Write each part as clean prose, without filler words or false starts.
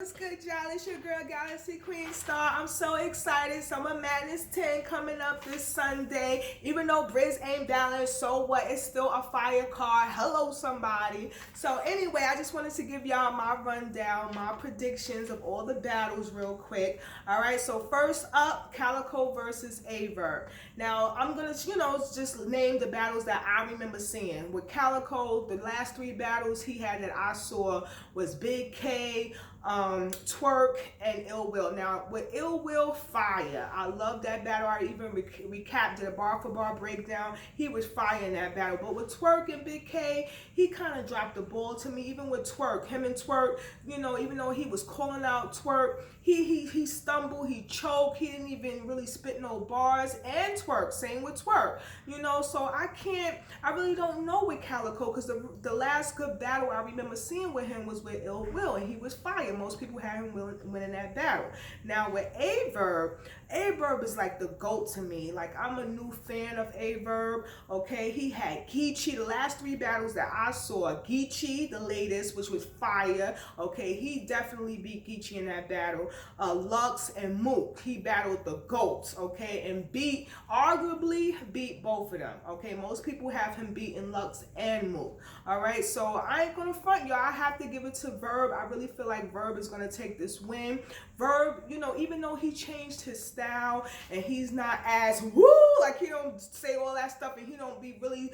What's good, y'all? It's your girl, Galaxy Queen Star. I'm so excited. Summer Madness 10 coming up this Sunday. Even though Briz ain't balanced, so what? It's still a fire card. Hello, somebody. So anyway, I just wanted to give y'all my rundown, my predictions of all the battles real quick. All right, so first up, Calico versus Averb. Now, I'm going to, just name the battles that I remember seeing. With Calico, the last three battles he had that I saw was Big K, Twerk, and Ill Will. Now with Ill Will, fire. I love that battle. I even recapped, did a bar for bar breakdown. He was fire in that battle. But with Twerk and Big K, he kind of dropped the ball to me. Even with Twerk, him and Twerk, even though he was calling out Twerk, he stumbled, he choked, he didn't even really spit no bars. And Twerk, same with Twerk. So I really don't know with Calico, because the last good battle I remember seeing with him was with Ill Will, and he was fire. Most people had him winning that battle. Now with Averb is like the GOAT to me. Like, I'm a new fan of Averb. Okay, he had Geechee. The last three battles that I saw, Geechee, the latest, which was fire. Okay, he definitely beat Geechee in that battle. Lux and Mook, he battled the GOATs. Okay, and arguably beat both of them. Okay, most people have him beating Lux and Mook. All right, so I ain't gonna front y'all. I have to give it to Verb. I really feel like Verb is going to take this win. Verb, even though he changed his style and he's not as woo, like he don't say all that stuff and he don't be really,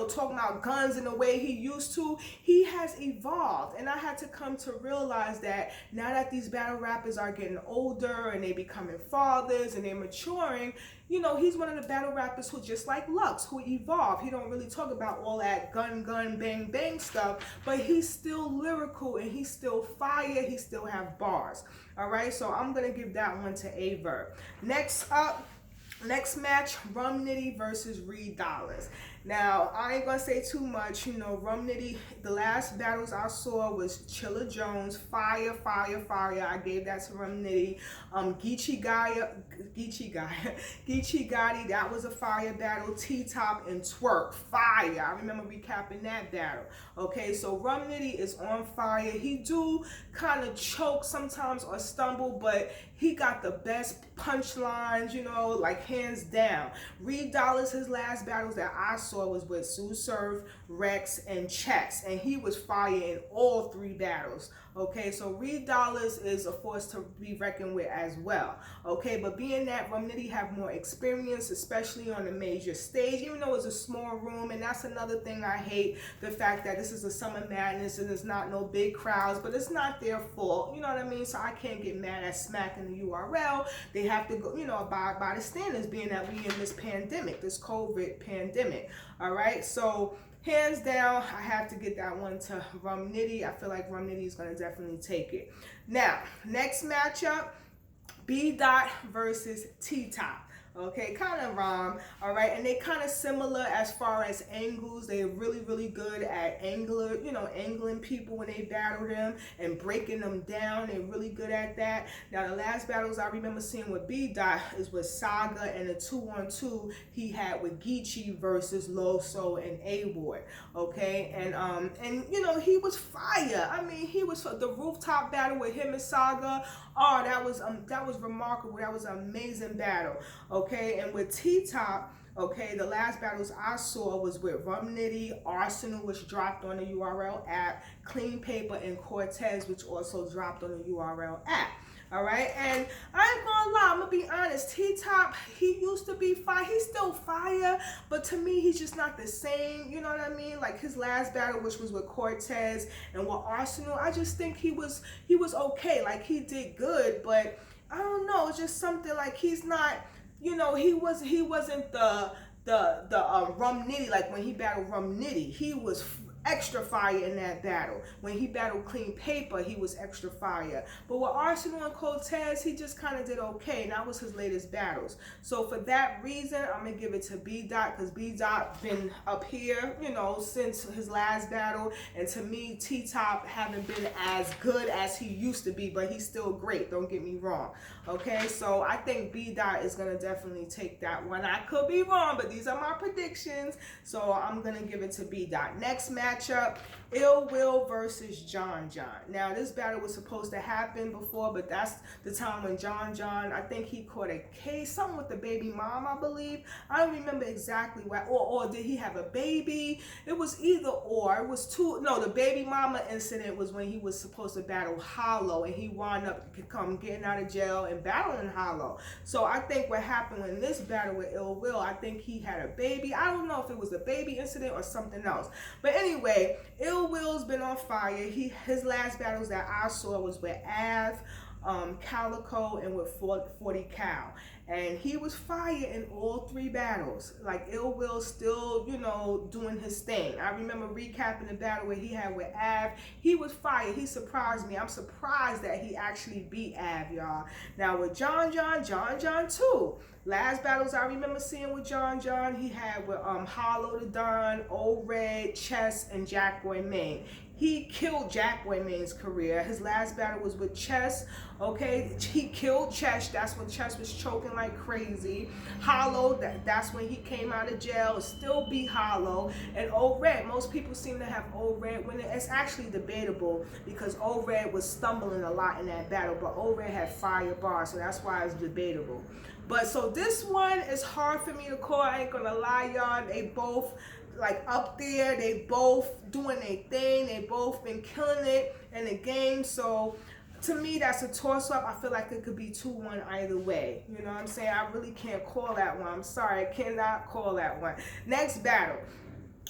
talking about guns in the way he used to, he has evolved. And I had to come to realize that now that these battle rappers are getting older and they becoming fathers and they're maturing, he's one of the battle rappers who, just like Lux, who evolved. He don't really talk about all that gun, bang, bang stuff, but he's still lyrical and he's still fire. He still have bars. All right, so I'm going to give that one to Averb. Next match, Rum Nitty versus Reed Dollaz. Now, I ain't gonna say too much. Rum Nitty, the last battles I saw was Chilla Jones, fire. I gave that to Rum Nitty. Geechee Gotti, that was a fire battle. T-Top and Twerk, fire. I remember recapping that battle. Okay, so Rum Nitty is on fire. He do kind of choke sometimes or stumble, but he got the best punchlines, like hands down. Reed Dollaz, his last battles that I saw was with Sue Surf, Rex, and Chess, and he was fire in all three battles. Okay, so Reed Dollaz is a force to be reckoned with as well. Okay, but being that Rum Nitty have more experience, especially on a major stage, even though it's a small room, and that's another thing I hate, the fact that this is a Summer Madness and it's not no big crowds, but it's not their fault, you know what I mean? So I can't get mad at Smack in the URL. They have to go, abide by the standards, being that we in this pandemic, this COVID pandemic. All right, so hands down, I have to get that one to Rum Nitty. I feel like Rum Nitty is going to definitely take it. Now, next matchup, B Dot versus T-Top. Okay, kind of rhyme, all right, and they kind of similar as far as angles. They're really good at angling people when they battle them and breaking them down. They're really good at that. Now, the last battles I remember seeing with B Dot is with Saga and the 2-on-2 he had with Geechee versus Loso and A-Ward. Okay, and he was fire. I mean, he was the rooftop battle with him and Saga. Oh, that was remarkable. That was an amazing battle. Okay, and with T-Top, okay, the last battles I saw was with Rum Nitty, Arsenal, which dropped on the URL app, Clean Paper, and Cortez, which also dropped on the URL app. All right, and I ain't gonna lie, I'm gonna be honest, T-Top, he used to be fire. He's still fire, but to me, he's just not the same, you know what I mean? Like his last battle, which was with Cortez and with Arsenal, I just think he was okay. Like he did good, but I don't know, it's just something like he's not, he wasn't the Rum Nitty. Like when he battled Rum Nitty, he was extra fire in that battle. When he battled Clean Paper, he was extra fire. But with Arsenal and Cortez, he just kind of did okay, and that was his latest battles. So for that reason, I'm going to give it to B-Dot, because B-Dot been up here, since his last battle, and to me, T-Top haven't been as good as he used to be, but he's still great, don't get me wrong. Okay, so I think B-Dot is going to definitely take that one. I could be wrong, but these are my predictions, so I'm going to give it to B-Dot. Next match, matchup, Ill Will versus John John. Now, this battle was supposed to happen before, but that's the time when John John, I think he caught a case, something with the baby mom, I believe. I don't remember exactly what, or did he have a baby? It was either or. It was two, no, the baby mama incident was when he was supposed to battle Hollow, and he wound up getting out of jail and battling Hollow. So I think what happened in this battle with Ill Will, I think he had a baby. I don't know if it was a baby incident or something else. But anyway, Ill Will's been on fire. His last battles that I saw was with Av, Calico, and with 40 Cal. And he was fire in all three battles. Like, Ill Will still, you know, doing his thing. I remember recapping the battle where he had with Av. He was fire. He surprised me. I'm surprised that he actually beat Av, y'all. Now, with John John too. Last battles I remember seeing with John John, he had with Hollow the Don, Old Red, Chess, and Jackboy Maine. He killed Jackboy Maine's career. His last battle was with Chess. Okay, he killed Chess. That's when Chess was choking like crazy. Hollow, that's when he came out of jail. Still beat Hollow. And Old Red, most people seem to have Old Red winning. It's actually debatable because Old Red was stumbling a lot in that battle, but Old Red had fire bars, so that's why it's debatable. But so this one is hard for me to call. I ain't gonna lie, y'all. They both like up there. They both doing their thing. They both been killing it in the game. So to me, that's a toss-up. I feel like it could be 2-1 either way. You know what I'm saying? I really can't call that one. I'm sorry, I cannot call that one. Next battle.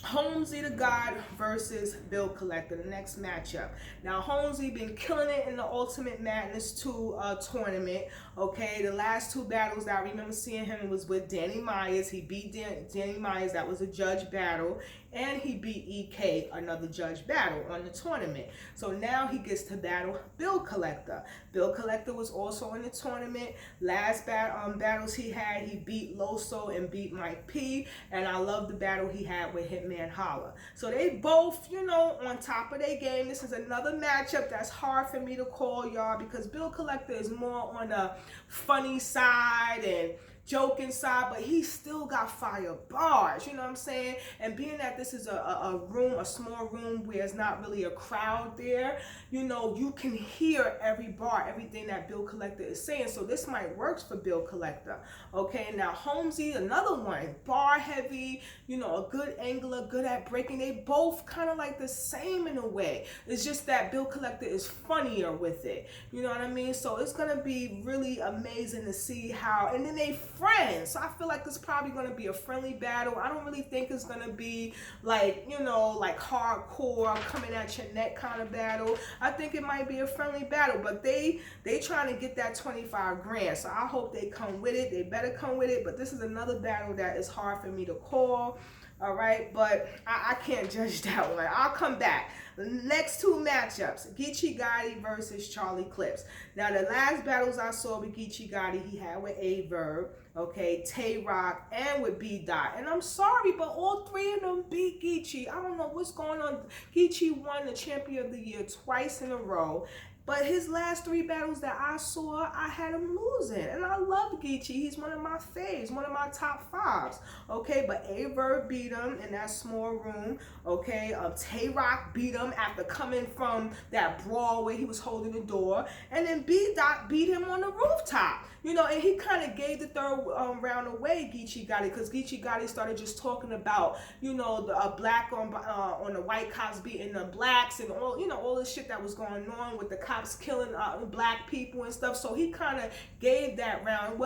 Holmesy the God versus Bill Collector, the next matchup. Now, Holmesy been killing it in the Ultimate Madness 2 tournament. Okay, the last two battles that I remember seeing him was with Danny Myers. He beat Danny Myers. That was a judge battle. And he beat EK, another judge battle on the tournament. So now he gets to battle Bill Collector. Bill Collector was also in the tournament. Last battles he had, he beat Loso and beat Mike P. And I love the battle he had with Hitman Holla. So they both, you know, on top of their game. This is another matchup that's hard for me to call, y'all, because Bill Collector is more on the funny side and joking side, but he still got fire bars, you know what I'm saying? And being that this is a small room where it's not really a crowd there, you know, you can hear every bar, everything that Bill Collector is saying. So this might work for Bill Collector. Okay, now Holmesy, another one, bar heavy, you know, a good angler, good at breaking. They both kind of like the same in a way. It's just that Bill Collector is funnier with it. You know what I mean? So it's gonna be really amazing to see how, and then they friends. So I feel like it's probably going to be a friendly battle. I don't really think it's going to be like, you know, like hardcore coming at your neck kind of battle. I think it might be a friendly battle, but they trying to get that 25 grand. So I hope they come with it. They better come with it. But this is another battle that is hard for me to call. All right, but I can't judge that one. I'll come back. The next two matchups, Geechee Gotti versus Charlie Clips. Now, the last battles I saw with Geechee Gotti, he had with A-Verb, okay, Tay Rock, and with B-Dot. And I'm sorry, but all three of them beat Geechee. I don't know what's going on. Geechee won the Champion of the Year twice in a row. But his last three battles that I saw, I had him losing. And I love Geechee. He's one of my faves, one of my top fives. Okay, but A-Verb beat him in that small room. Okay, Tay Rock beat him after coming from that brawl where he was holding the door. And then B-Dot beat him on the rooftop. You know, and he kind of gave the third round away, Geechee Gotti, because Geechee Gotti started just talking about, you know, the black on the white cops beating the blacks and all, you know, all the shit that was going on with the cops killing black people and stuff. So he kind of gave that round. It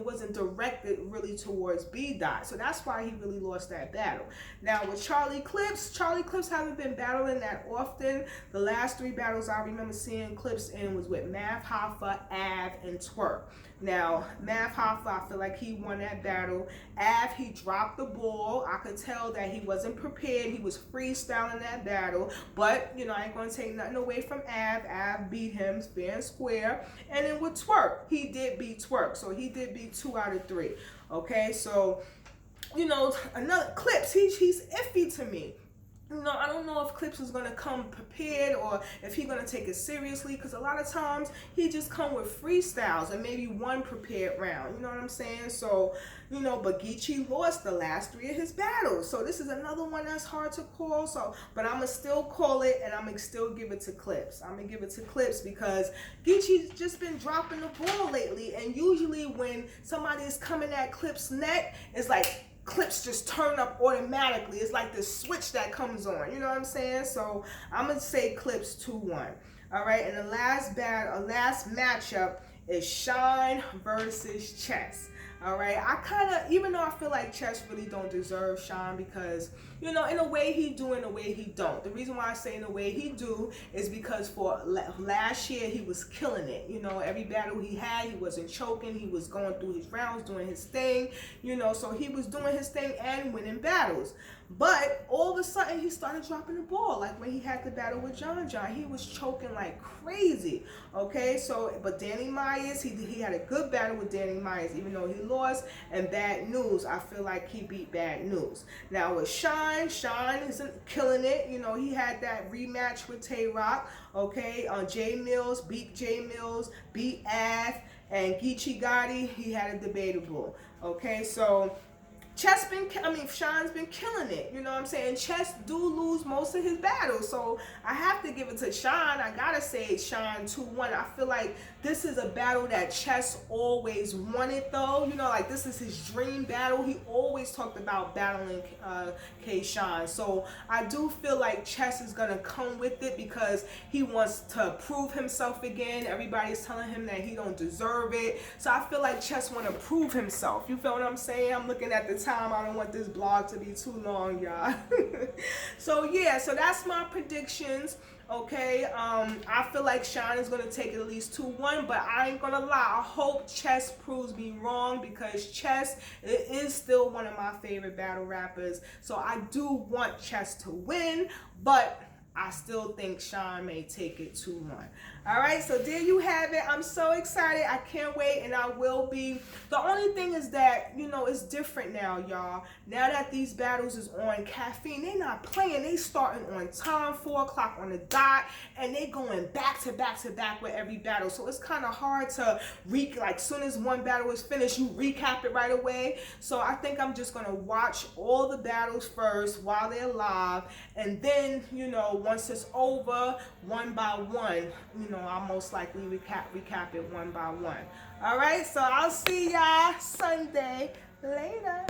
wasn't directed really towards B-Dot. So that's why he really lost that battle. Now with Charlie Clips haven't been battling that often. The last three battles I remember seeing Clips in was with Math Hoffa, Av, and Twerk. Now, Math Hoffa, I feel like he won that battle. Av, he dropped the ball. I could tell that he wasn't prepared. He was freestyling that battle. But, you know, I ain't going to take nothing away from Av. Av beat him fair and square. And then with Twerk, he did beat Twerk. So he did beat 2 out of 3. Okay, so, you know, another Clips, he's iffy to me. I don't know if Clips is gonna come prepared or if he's gonna take it seriously, because a lot of times he just come with freestyles and maybe one prepared round. You know what I'm saying? So, but Geechee lost the last 3 of his battles. So this is another one that's hard to call. So, but I'm gonna still call it, and I'm gonna still give it to Clips. I'm gonna give it to Clips because Geechee's just been dropping the ball lately, and usually when somebody is coming at Clips' neck, it's like Clips just turn up automatically. It's like the switch that comes on. You know what I'm saying? So I'm gonna say Clips 2-1. All right, and the last matchup is Sean versus Chess. All right, I kind of, even though I feel like Chess really don't deserve Sean because, in a way he do, in a way he don't. The reason why I say in a way he do is because for last year he was killing it. Every battle he had, he wasn't choking. He was going through his rounds, doing his thing. So he was doing his thing and winning battles. But all of a sudden he started dropping the ball. Like when he had the battle with John, he was choking like crazy. Okay, so but Danny Myers, he had a good battle with Danny Myers, even though he lost. And Bad News, I feel like he beat Bad News. Now with Sean isn't killing it. He had that rematch with Tay Rock. Okay, Jay Mills, beat Av, and Geechee Gotti, he had a debatable. Okay, so Sean's been killing it. You know what I'm saying? Chess do lose most of his battles. So I have to give it to Sean. I gotta say Sean 2-1. I feel like this is a battle that Chess always wanted though. Like this is his dream battle. He always talked about battling K-Sean. So I do feel like Chess is gonna come with it because he wants to prove himself again. Everybody's telling him that he don't deserve it. So I feel like Chess wanna prove himself. You feel what I'm saying? I'm looking at the time. I don't want this blog to be too long, y'all. So yeah, so that's my predictions. Okay, I feel like Sean is going to take it at least 2-1, but I ain't going to lie. I hope Chess proves me wrong because Chess is still one of my favorite battle rappers. So I do want Chess to win, but I still think Sean may take it 2-1. All right, so there you have it. I'm so excited. I can't wait, and I will be. The only thing is that, it's different now, y'all. Now that these battles is on Caffeine, they not playing. They starting on time, 4 o'clock on the dot, and they going back to back to back with every battle. So it's kind of hard to, like, soon as one battle is finished, you recap it right away. So I think I'm just going to watch all the battles first while they're live, and then, once it's over, one by one, I'll most likely recap it one by one. All right, so I'll see y'all Sunday. Later.